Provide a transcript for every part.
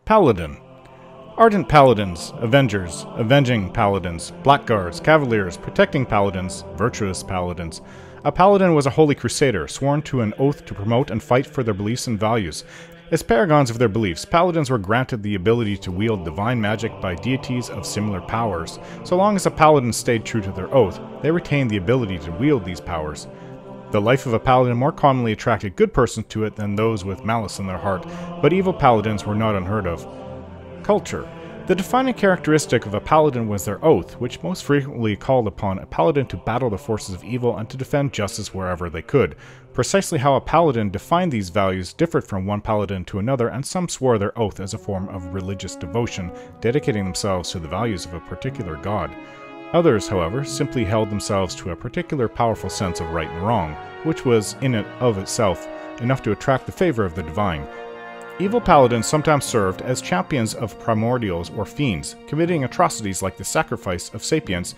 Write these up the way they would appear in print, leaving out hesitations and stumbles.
Paladin. Ardent paladins, avengers, avenging paladins, blackguards, cavaliers, protecting paladins, virtuous paladins. A paladin was a holy crusader, sworn to an oath to promote and fight for their beliefs and values. As paragons of their beliefs, paladins were granted the ability to wield divine magic by deities of similar powers. So long as a paladin stayed true to their oath, they retained the ability to wield these powers. The life of a paladin more commonly attracted good persons to it than those with malice in their heart, but evil paladins were not unheard of. Culture. The defining characteristic of a paladin was their oath, which most frequently called upon a paladin to battle the forces of evil and to defend justice wherever they could. Precisely how a paladin defined these values differed from one paladin to another, and some swore their oath as a form of religious devotion, dedicating themselves to the values of a particular god. Others, however, simply held themselves to a particular powerful sense of right and wrong, which was in and of itself enough to attract the favor of the divine. Evil paladins sometimes served as champions of primordials or fiends, committing atrocities like the sacrifice of sapients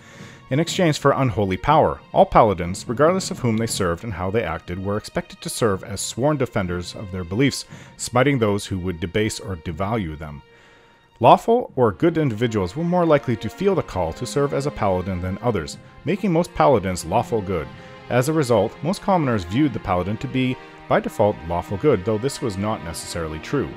in exchange for unholy power. All paladins, regardless of whom they served and how they acted, were expected to serve as sworn defenders of their beliefs, smiting those who would debase or devalue them. Lawful or good individuals were more likely to feel the call to serve as a paladin than others, making most paladins lawful good. As a result, most commoners viewed the paladin to be, by default, lawful good, though this was not necessarily true.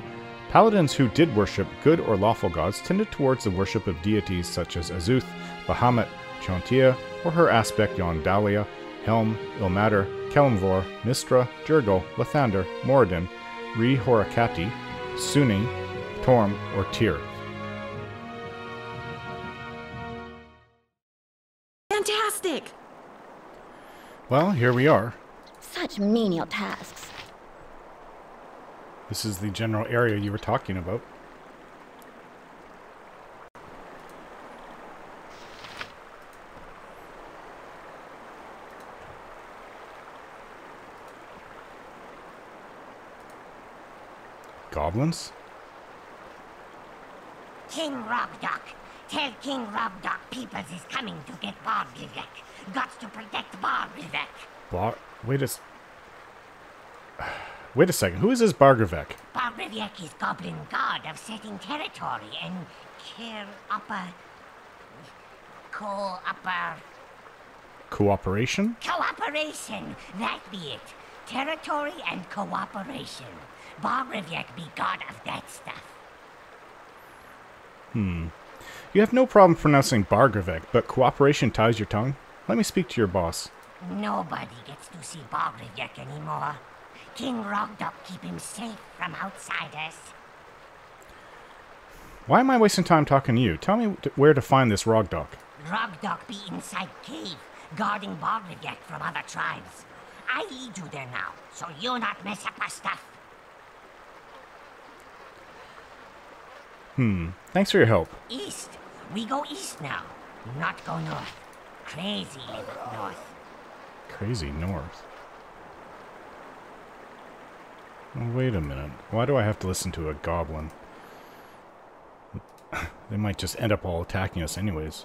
Paladins who did worship good or lawful gods tended towards the worship of deities such as Azuth, Bahamut, Chauntea, or her aspect Yondalia, Helm, Ilmater, Kelimvor, Mistra, Jurgil, Lathander, Moradin, Re-Horakati, Suni, Torm, or Tyr. Fantastic! Well, here we are. Such menial tasks. This is the general area you were talking about. Goblins? King Robdock. Tell King Robdock Peoples is coming to get Bargrivek. Got to protect Bargrivek. Wait a second. Who is this Bargrivek? Bargrivek is Goblin god of setting territory and Cooperation? Cooperation. That be it. Territory and cooperation. Bargrivek be god of that stuff. You have no problem pronouncing Bargrivek, but cooperation ties your tongue? Let me speak to your boss. Nobody gets to see Bargrivek anymore. King Robdock keep him safe from outsiders. Why am I wasting time talking to you? Tell me where to find this Rogdock. Robdock be inside cave, guarding Bargrivek from other tribes. I lead you there now, so you not mess up our stuff. Thanks for your help. East. We go east now, not go north. Crazy live up north. Crazy north. Oh, wait a minute. Why do I have to listen to a goblin? They might just end up all attacking us anyways.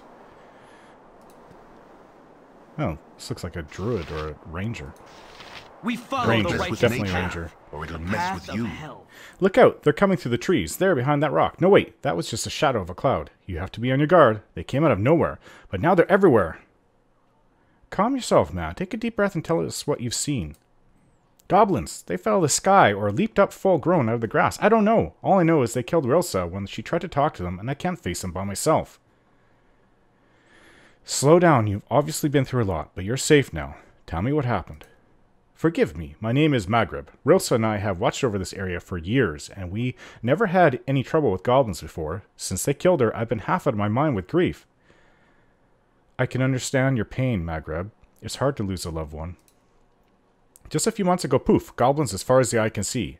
Oh, this looks like a druid or a ranger. We follow Ranger, the right definitely nature, ranger. or it'll mess with you. Look out! They're coming through the trees. There, behind that rock. No, wait. That was just a shadow of a cloud. You have to be on your guard. They came out of nowhere, but now they're everywhere. Calm yourself, man. Take a deep breath and tell us what you've seen. Goblins. They fell out of the sky or leaped up full grown out of the grass. I don't know. All I know is they killed Rilsa when she tried to talk to them, and I can't face them by myself. Slow down. You've obviously been through a lot, but you're safe now. Tell me what happened. Forgive me, my name is Maghreb. Rilsa and I have watched over this area for years, and we never had any trouble with goblins before. Since they killed her, I've been half out of my mind with grief. I can understand your pain, Maghreb. It's hard to lose a loved one. Just a few months ago, poof, goblins as far as the eye can see.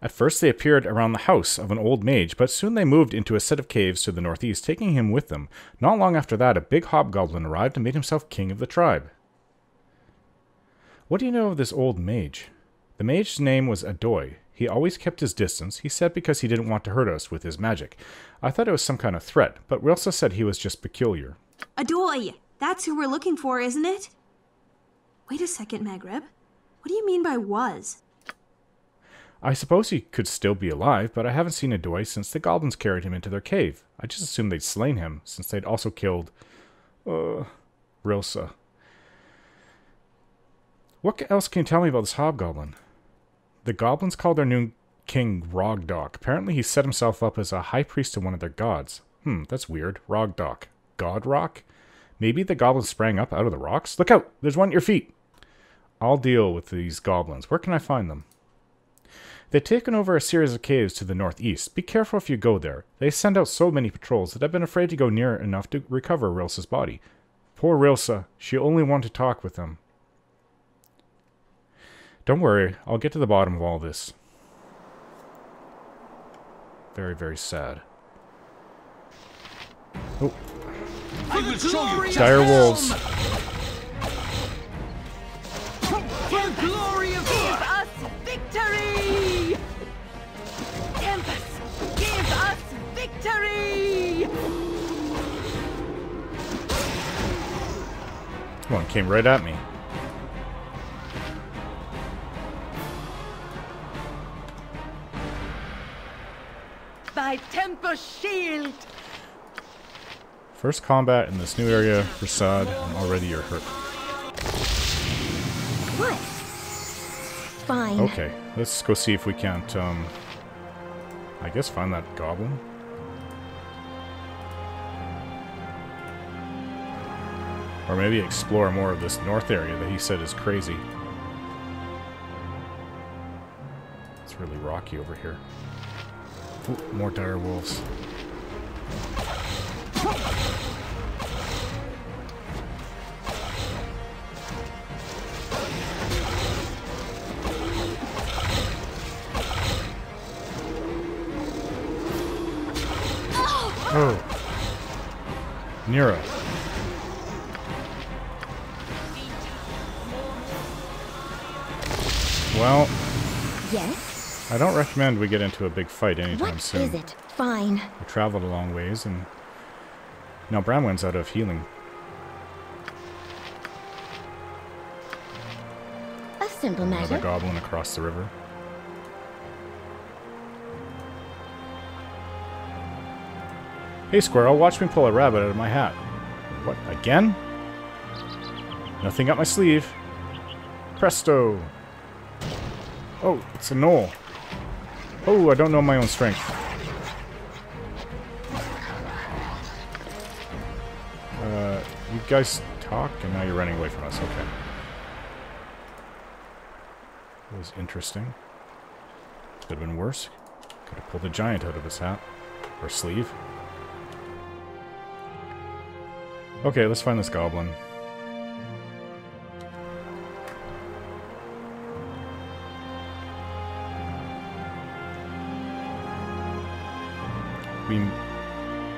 At first they appeared around the house of an old mage, but soon they moved into a set of caves to the northeast, taking him with them. Not long after that, a big hobgoblin arrived and made himself king of the tribe. What do you know of this old mage? The mage's name was Adoy. He always kept his distance, he said, because he didn't want to hurt us with his magic. I thought it was some kind of threat, but Rilsa said he was just peculiar. Adoy! That's who we're looking for, isn't it? Wait a second, Maghreb. What do you mean by was? I suppose he could still be alive, but I haven't seen Adoy since the goblins carried him into their cave. I just assumed they'd slain him, since they'd also killed... Rilsa. What else can you tell me about this hobgoblin? The goblins called their new king Rogdock. Apparently he set himself up as a high priest to one of their gods. That's weird. Rogdock. God rock? Maybe the goblins sprang up out of the rocks? Look out! There's one at your feet! I'll deal with these goblins. Where can I find them? They've taken over a series of caves to the northeast. Be careful if you go there. They send out so many patrols that I've been afraid to go near enough to recover Rilsa's body. Poor Rilsa. She only wanted to talk with them. Don't worry. I'll get to the bottom of all this. Very, very sad. Oh. I will show you. Dire wolves. For glory of give us victory! Tempest, give us victory! One came right at me. Thy Tempest shield! First combat in this new area for Sod, and already you're hurt. What? Fine. Okay, let's go see if we can't, I guess find that goblin. Or maybe explore more of this north area that he said is crazy. It's really rocky over here. Ooh, more dire wolves. Oh. Nira. Well, Yes? I don't recommend we get into a big fight anytime What soon. is it? Fine. We traveled a long ways, and now Bramwin's out of healing. A simple Another matter. goblin across the river. Hey Squirrel, watch me pull a rabbit out of my hat. What, again? Nothing up my sleeve. Presto! Oh, it's a gnoll. Oh, I don't know my own strength. You guys talk, and now you're running away from us. Okay. That was interesting. Could have been worse. Could have pulled a giant out of his hat. Or sleeve. Okay, let's find this goblin. We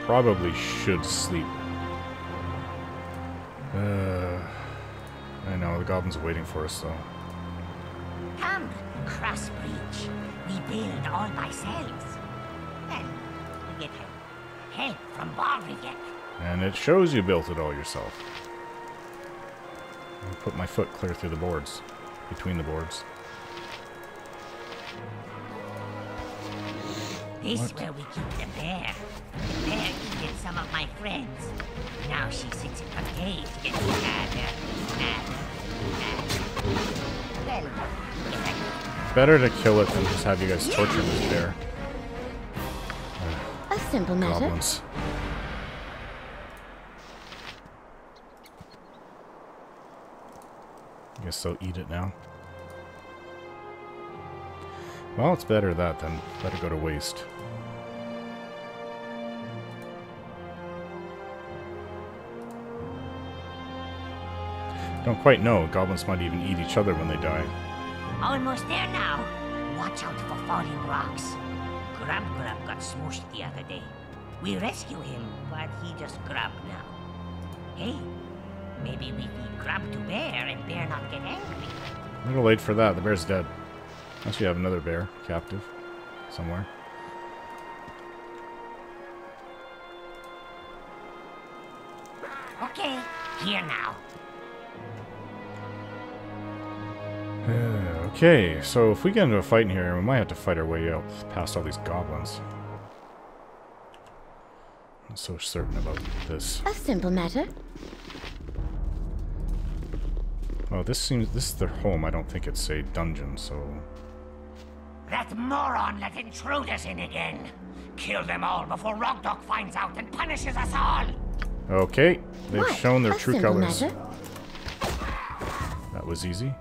probably should sleep. I know, the goblin's waiting for us, though. Come, Crossbreach. We build all ourselves. Well, we get help from Balrigek. And it shows you built it all yourself. I'll put my foot clear through the boards. Between the boards. This What? where we keep the bear. The bear eated some of my friends. Now she sits in her cage getting madder. Well, Better to kill it than just have you guys torture this bear. A simple matter. Goblins. Guess they'll eat it now. Well, it's better that than let it go to waste. Don't quite know. Goblins might even eat each other when they die. almost there now. Watch out for falling rocks. Grub got smooshed the other day. We rescue him, but he just Grub now. Hey, maybe we feed Grub to Bear and Bear not get angry. A little late for that. The bear's dead. Unless you have another bear captive somewhere. Okay, here now. Okay, so if we get into a fight in here, we might have to fight our way out past all these goblins. I'm not so certain about this. A simple matter. Oh, this is their home. I don't think it's a dungeon, so... That moron let intruders in again. Kill them all before Rogdog finds out and punishes us all. Okay, they've What? shown their A true simple colors. matter. That was easy.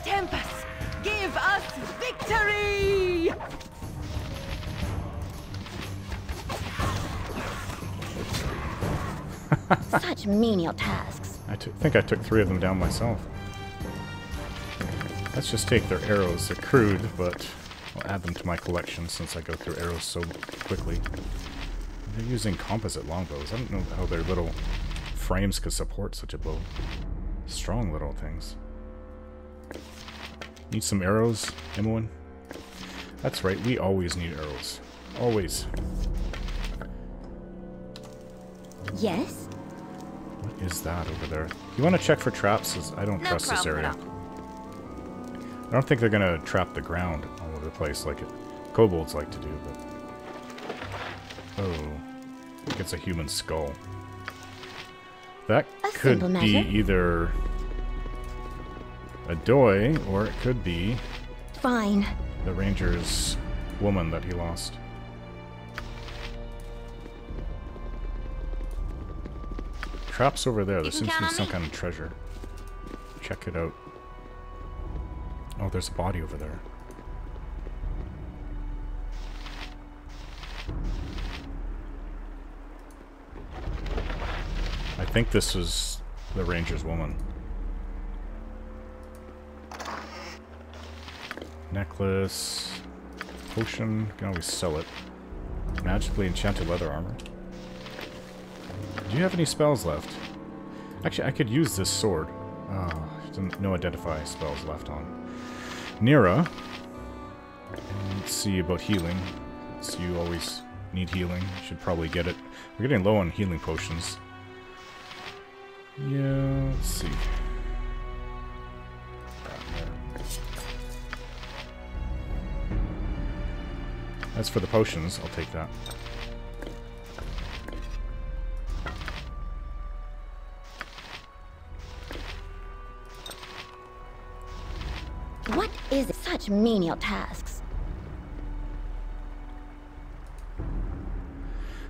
Tempest, give us victory! Such menial tasks. I think I took 3 of them down myself. Let's just take their arrows. They're crude, but I'll add them to my collection since I go through arrows so quickly. They're using composite longbows. I don't know how their little frames could support such a bow. Strong little things. Need some arrows, Imoen? That's right, we always need arrows. Always. Yes? What is that over there? You want to check for traps? 'Cause I don't trust this area. I don't think they're gonna trap the ground all over the place like kobolds like to do, but... Oh. I think it's a human skull. That could simple be matter. either Adoy, or it could be Fine. the ranger's woman that he lost. Traps over there. There seems to be some kind of treasure. Check it out. Oh, there's a body over there. I think this was the ranger's woman. Necklace. Potion. You can always sell it. Magically enchanted leather armor. Do you have any spells left? Actually, I could use this sword. Oh, no identify spells left on. Nira. And let's see about healing. So you always need healing. Should probably get it. We're getting low on healing potions. Yeah, let's see. As for the potions, I'll take that. What is it? Such menial tasks.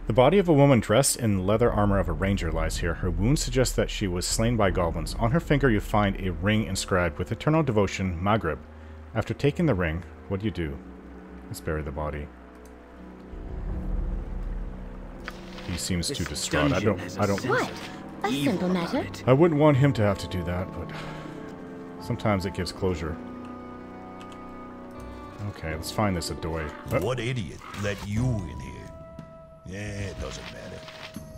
The body of a woman dressed in leather armor of a ranger lies here. Her wound suggests that she was slain by goblins. On her finger you find a ring inscribed with eternal devotion, Maghreb. After taking the ring, what do you do? Let's bury the body. He seems too distraught. I don't What? A simple matter. I wouldn't want him to have to do that, but sometimes it gives closure. Okay, let's find this Adoy. What idiot let you in here? Yeah, it doesn't matter.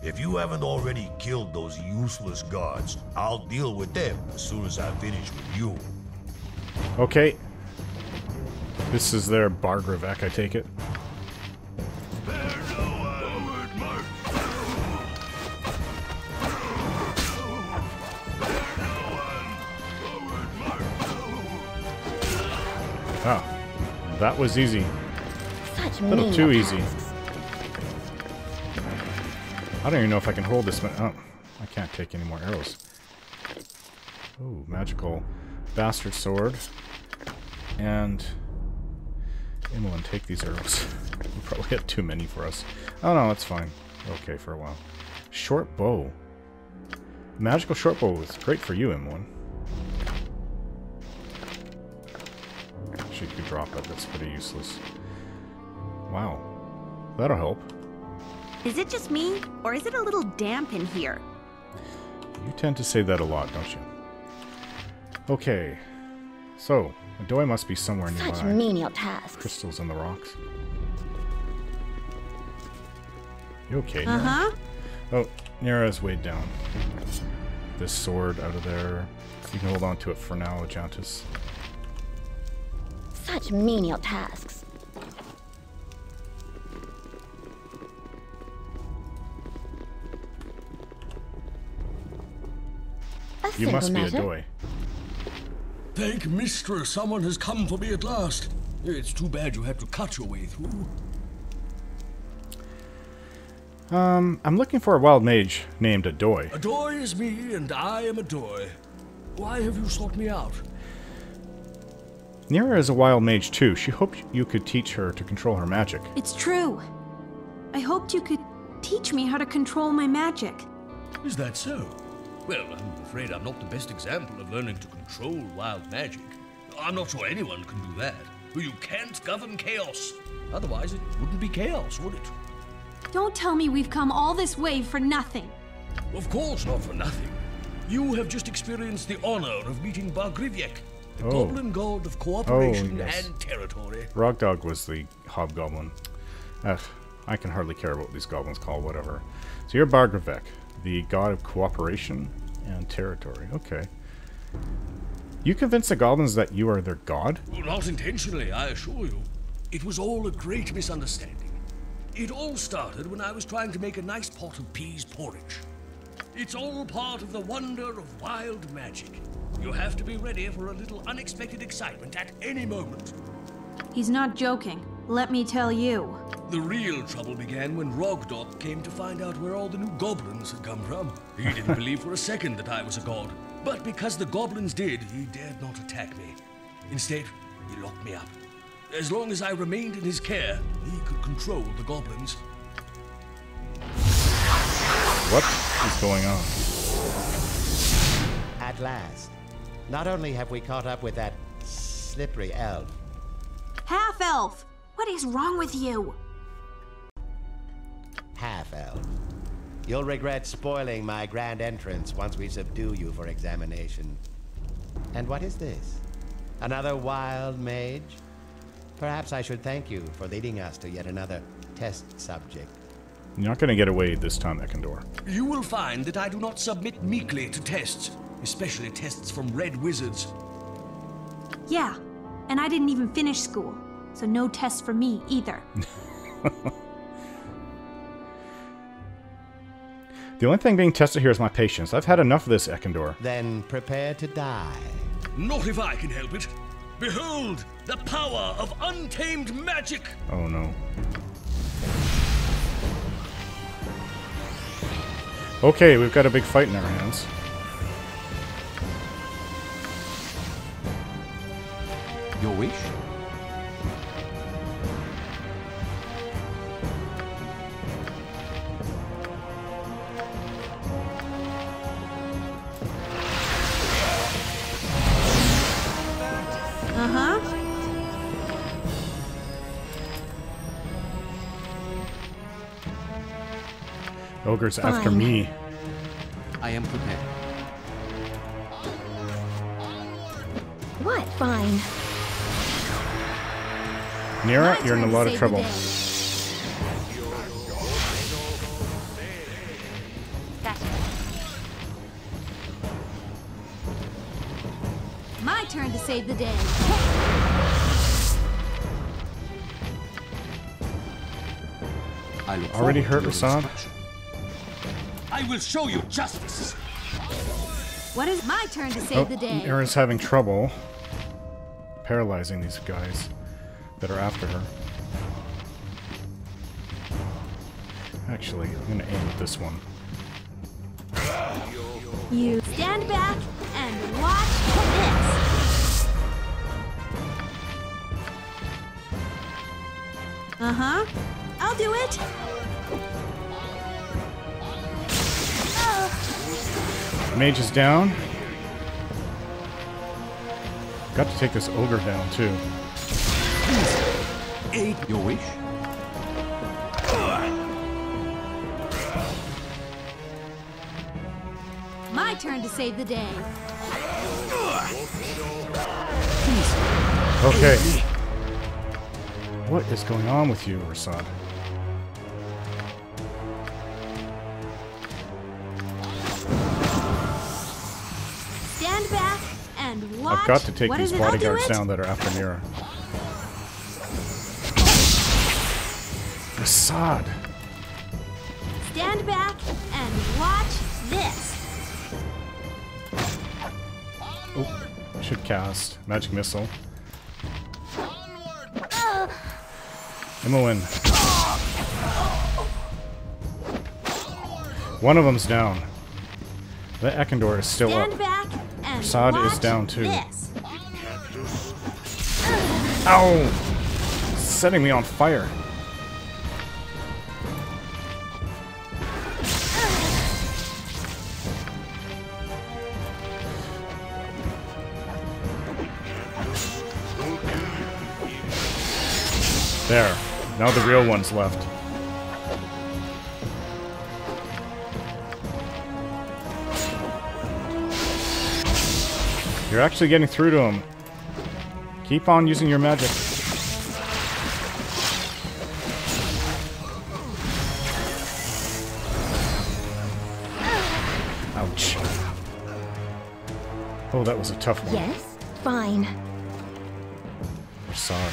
If you haven't already killed those useless guards, I'll deal with them as soon as I finish with you. Okay. This is their Bargravek, I take it. Ah, that was easy. Such A little menial too easy. tasks. I don't even know if I can hold this. Oh, I can't take any more arrows. Ooh, magical bastard sword. And Imoen, take these arrows. You probably had too many for us. Oh no, that's fine. Okay for a while. Short bow. Magical short bow is great for you, Imoen. Actually, you could drop it. That's pretty useless. Wow. That'll help. Is it just me, or is it a little damp in here? You tend to say that a lot, don't you? Okay. So, Adoy must be somewhere Such nearby. menial tasks. Crystals in the rocks. You okay, Nira? Uh-huh. Oh, Nira's weighed down. This sword out of there. You can hold on to it for now, Ajantis. Such menial tasks. A You must be simple matter. Adoy. Thank Mistress, someone has come for me at last. It's too bad you had to cut your way through. I'm looking for a wild mage named Adoy. Adoy is me, and I am Adoy. Why have you sought me out? Nira is a wild mage too. She hoped you could teach her to control her magic. It's true. I hoped you could teach me how to control my magic. Is that so? Well, I'm afraid I'm not the best example of learning to control wild magic. I'm not sure anyone can do that. You can't govern chaos. Otherwise, it wouldn't be chaos, would it? Don't tell me we've come all this way for nothing. Of course not for nothing. You have just experienced the honor of meeting Bargrivyek, the goblin god of cooperation yes. and territory. Rogdog was the hobgoblin. Ugh, I can hardly care what these goblins call whatever. So you're Bargrivyek, the god of cooperation and territory. Okay. You convinced the goblins that you are their god? Well, not intentionally, I assure you. It was all a great misunderstanding. It all started when I was trying to make a nice pot of peas porridge. It's all part of the wonder of wild magic. You have to be ready for a little unexpected excitement at any moment. He's not joking, let me tell you. The real trouble began when Rogdog came to find out where all the new goblins had come from. He didn't believe for a second that I was a god. But because the goblins did, he dared not attack me. Instead, he locked me up. As long as I remained in his care, he could control the goblins. What is going on? At last. Not only have we caught up with that slippery elf. Half-elf! What is wrong with you? Half-elf. You'll regret spoiling my grand entrance once we subdue you for examination. And what is this? Another wild mage? Perhaps I should thank you for leading us to yet another test subject. You're not going to get away this time, Ekandor. You will find that I do not submit meekly to tests, especially tests from red wizards. Yeah, and I didn't even finish school, so no tests for me either. The only thing being tested here is my patience. I've had enough of this, Ekandor. Then prepare to die. Not if I can help it. Behold, the power of untamed magic! Oh no. Okay, we've got a big fight in our hands. Your wish? Uh-huh. Ogre's after me. I am prepared. What? Fine. Nira, My you're in a turn to lot of save the trouble. day. My turn to save the day. I look Already forward hurt to your Rasad? instruction. I will show you justice! What is my turn to save the day? Nira's having trouble paralyzing these guys that are after her. Actually, I'm going to aim at this one. You stand back and watch this. Uh-huh. I'll do it. Mage is down. Got to take this ogre down, too. Your wish? My turn to save the day. Okay. What is going on with you, Rasad? Stand back and watch. I've got to take What these is it? I'll do bodyguards it. down that are after Nira. Rasad! Stand back and watch this. Should cast magic missile. Imoen. One of them's down. The Ekandor is still Stand up. back and Prasad is watch down too. this. Ow! Setting me on fire. There. Now the real one's left. You're actually getting through to him. Keep on using your magic. Ouch. Oh, that was a tough one. Yes, fine. Prasad.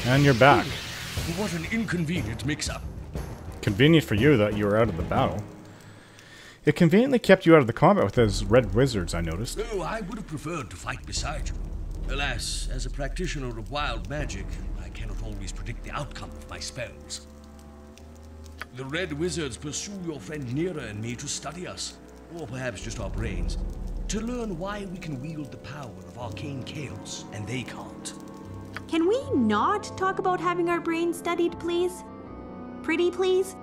And you're back. What an inconvenient mix-up. Convenient for you that you were out of the battle. It conveniently kept you out of the combat with those red wizards, I noticed. Oh, I would have preferred to fight beside you. Alas, as a practitioner of wild magic, I cannot always predict the outcome of my spells. The red wizards pursue your friend Nira and me to study us, or perhaps just our brains, to learn why we can wield the power of arcane chaos, and they can't. Can we not talk about having our brains studied, please? Pretty please?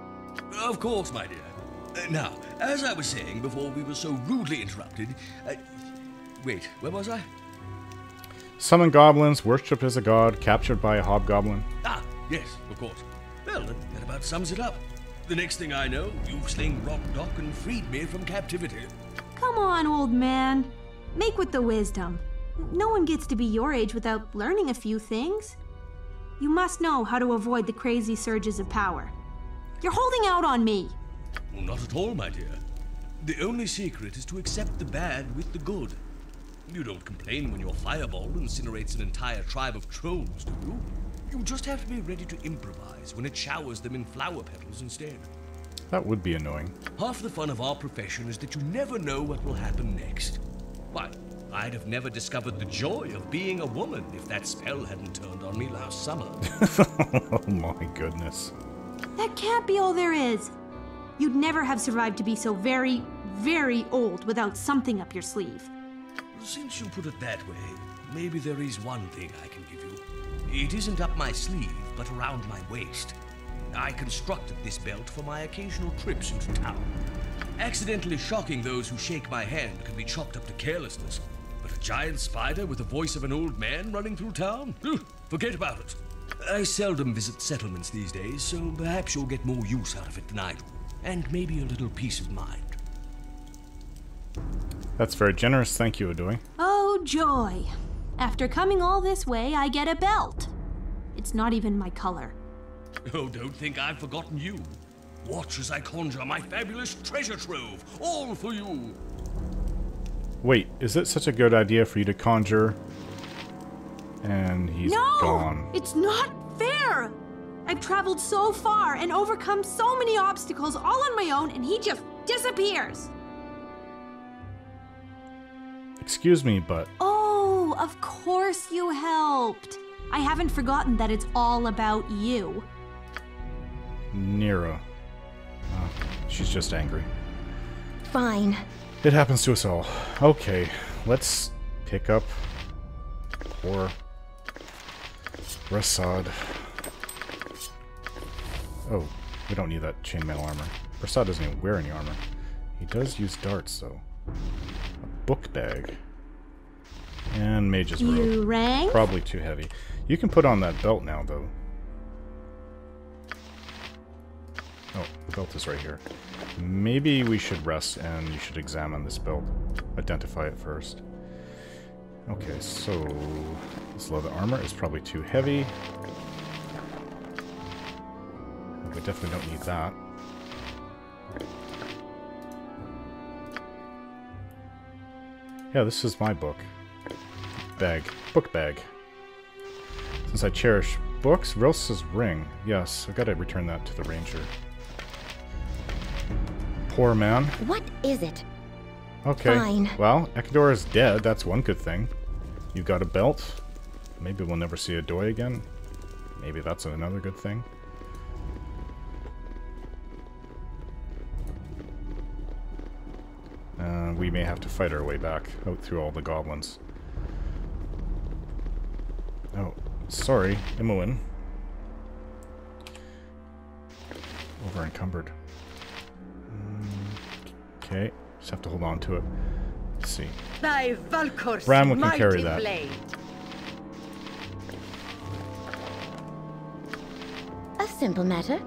Of course, my dear. Now, as I was saying before we were so rudely interrupted, wait, where was I? Summon goblins, worshipped as a god, captured by a hobgoblin. Ah, yes, of course. Well, that about sums it up. The next thing I know, you've slain Rockdock and freed me from captivity. Come on, old man. Make with the wisdom. No one gets to be your age without learning a few things. You must know how to avoid the crazy surges of power. You're holding out on me. Well, not at all, my dear. The only secret is to accept the bad with the good. You don't complain when your fireball incinerates an entire tribe of trolls, do you? You just have to be ready to improvise when it showers them in flower petals instead. That would be annoying. Half the fun of our profession is that you never know what will happen next. Why, I'd have never discovered the joy of being a woman if that spell hadn't turned on me last summer. Oh my goodness. That can't be all there is. You'd never have survived to be so very, very old without something up your sleeve. Since you put it that way, maybe there is one thing I can give you. It isn't up my sleeve, but around my waist. I constructed this belt for my occasional trips into town. Accidentally shocking those who shake my hand can be chalked up to carelessness, but a giant spider with the voice of an old man running through town? Forget about it. I seldom visit settlements these days, so perhaps you'll get more use out of it than I do, and maybe a little peace of mind. That's very generous, thank you, Adoy. Oh, joy. After coming all this way, I get a belt. It's not even my color. Oh, don't think I've forgotten you. Watch as I conjure my fabulous treasure trove, all for you. Wait, is it such a good idea for you to conjure? And he's gone. It's not fair! I've traveled so far and overcome so many obstacles all on my own, and he just disappears. Excuse me, but... Oh, of course you helped. I haven't forgotten that it's all about you. Nira. She's just angry. Fine. It happens to us all. Okay, let's pick up poor Prasad. Oh, we don't need that chainmail armor. Prasad doesn't even wear any armor. He does use darts, though. A book bag. And mage's robe. You rang? Probably too heavy. You can put on that belt now, though. Oh, the belt is right here. Maybe we should rest and you should examine this belt. Identify it first. Okay, so this leather armor is probably too heavy. We definitely don't need that. Yeah, this is my book. Bag. Book bag. Since I cherish books, Rilsa's ring. Yes, I gotta return that to the ranger. Poor man. What is it? Okay. Fine. Well, Ekador is dead. That's one good thing. You got a belt. Maybe we'll never see Adoy again. Maybe that's another good thing. We may have to fight our way back out through all the goblins. Oh, sorry, Imoen. Over encumbered. Okay, just have to hold on to it. Let's see. Thy Valkor's Bramwell can mighty carry that. blade. A simple matter.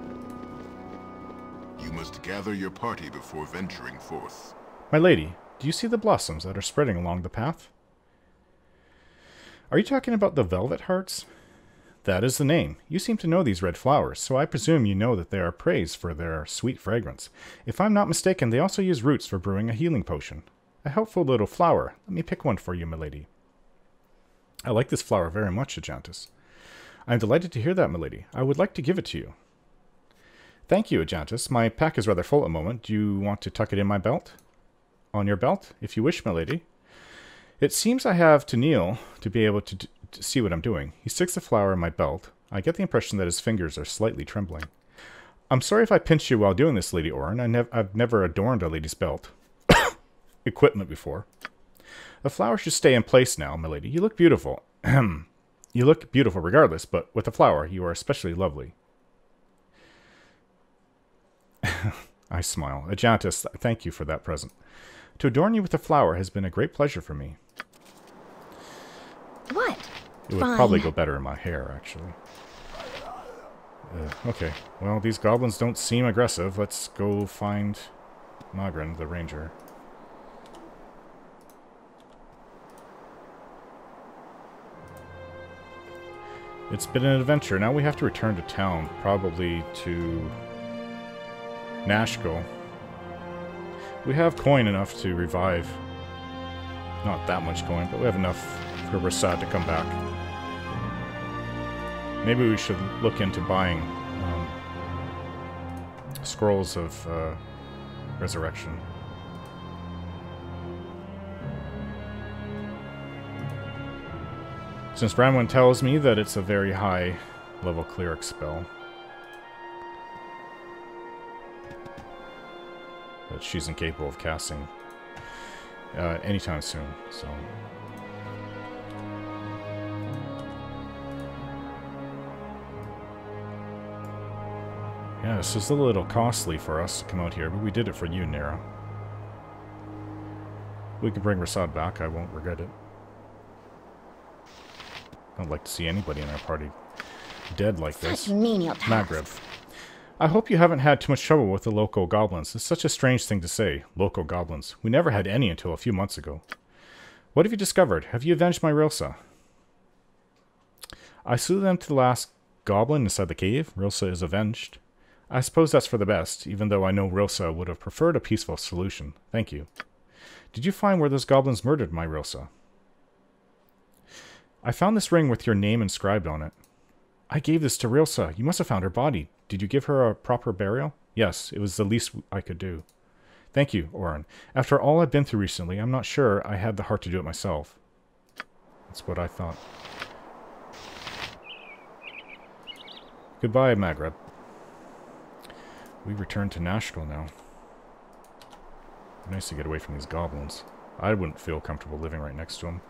You must gather your party before venturing forth. My lady, do you see the blossoms that are spreading along the path? Are you talking about the velvet hearts? That is the name. You seem to know these red flowers, so I presume you know that they are praised for their sweet fragrance. If I'm not mistaken, they also use roots for brewing a healing potion. A helpful little flower. Let me pick one for you, my lady. I like this flower very much, Ajantis. I am delighted to hear that, my lady. I would like to give it to you. Thank you, Ajantis. My pack is rather full at the moment. Do you want to tuck it in my belt? On your belt, if you wish, my lady. It seems I have to kneel to be able to see what I'm doing. He sticks the flower in my belt. I get the impression that his fingers are slightly trembling. I'm sorry if I pinched you while doing this, Lady Orin. I've never adorned a lady's belt equipment before. The flower should stay in place now, my lady. You look beautiful. You look beautiful regardless, but with the flower, you are especially lovely. I smile. Ajantis, thank you for that present. To adorn you with a flower has been a great pleasure for me. What? It would probably go better in my hair, actually. Okay, well, these goblins don't seem aggressive. Let's go find Magrin, the ranger. It's been an adventure. Now we have to return to town, probably to Nashkel. We have coin enough to revive. Not that much coin, but we have enough for Rasad to come back. Maybe we should look into buying scrolls of resurrection. Since Bramwell tells me that it's a very high level cleric spell, that she's incapable of casting anytime soon, so... Yeah, this is a little costly for us to come out here, but we did it for you, Nera. We can bring Rasad back, I won't regret it. I don't like to see anybody in our party dead like this. Such menial tasks. Maghreb. I hope you haven't had too much trouble with the local goblins. It's such a strange thing to say, local goblins. We never had any until a few months ago. What have you discovered? Have you avenged my Rilsa? I slew them to the last goblin inside the cave. Rilsa is avenged. I suppose that's for the best, even though I know Rilsa would have preferred a peaceful solution. Thank you. Did you find where those goblins murdered my Rilsa? I found this ring with your name inscribed on it. I gave this to Rilsa. You must have found her body. Did you give her a proper burial? Yes, it was the least I could do. Thank you, Orin. After all I've been through recently, I'm not sure I had the heart to do it myself. That's what I thought. Goodbye, Maghreb. We return to Nashkel now. Nice to get away from these goblins. I wouldn't feel comfortable living right next to them.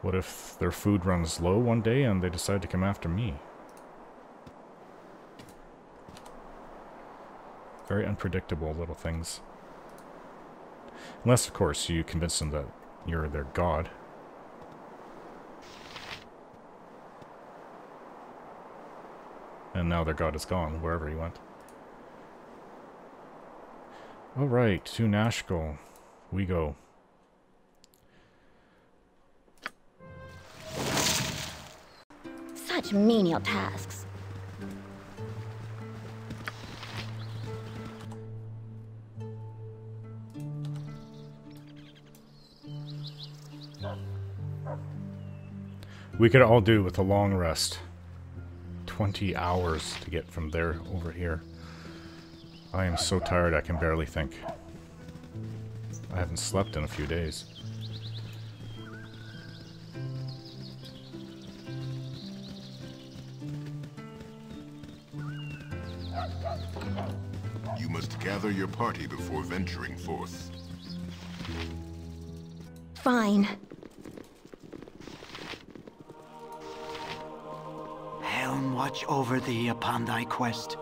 What if their food runs low one day and they decide to come after me? Very unpredictable little things. Unless, of course, you convince them that you're their god. And now their god is gone, wherever he went. Alright, to Nashkel we go. Such menial tasks. We could all do with a long rest. 20 hours to get from there over here. I am so tired I can barely think. I haven't slept in a few days. You must gather your party before venturing forth. Fine. Helm watch over thee upon thy quest.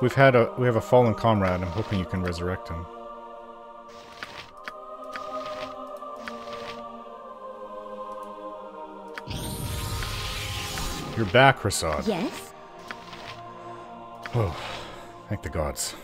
We have a fallen comrade. I'm hoping you can resurrect him. You're back, Rasad. Yes? Oh, thank the gods.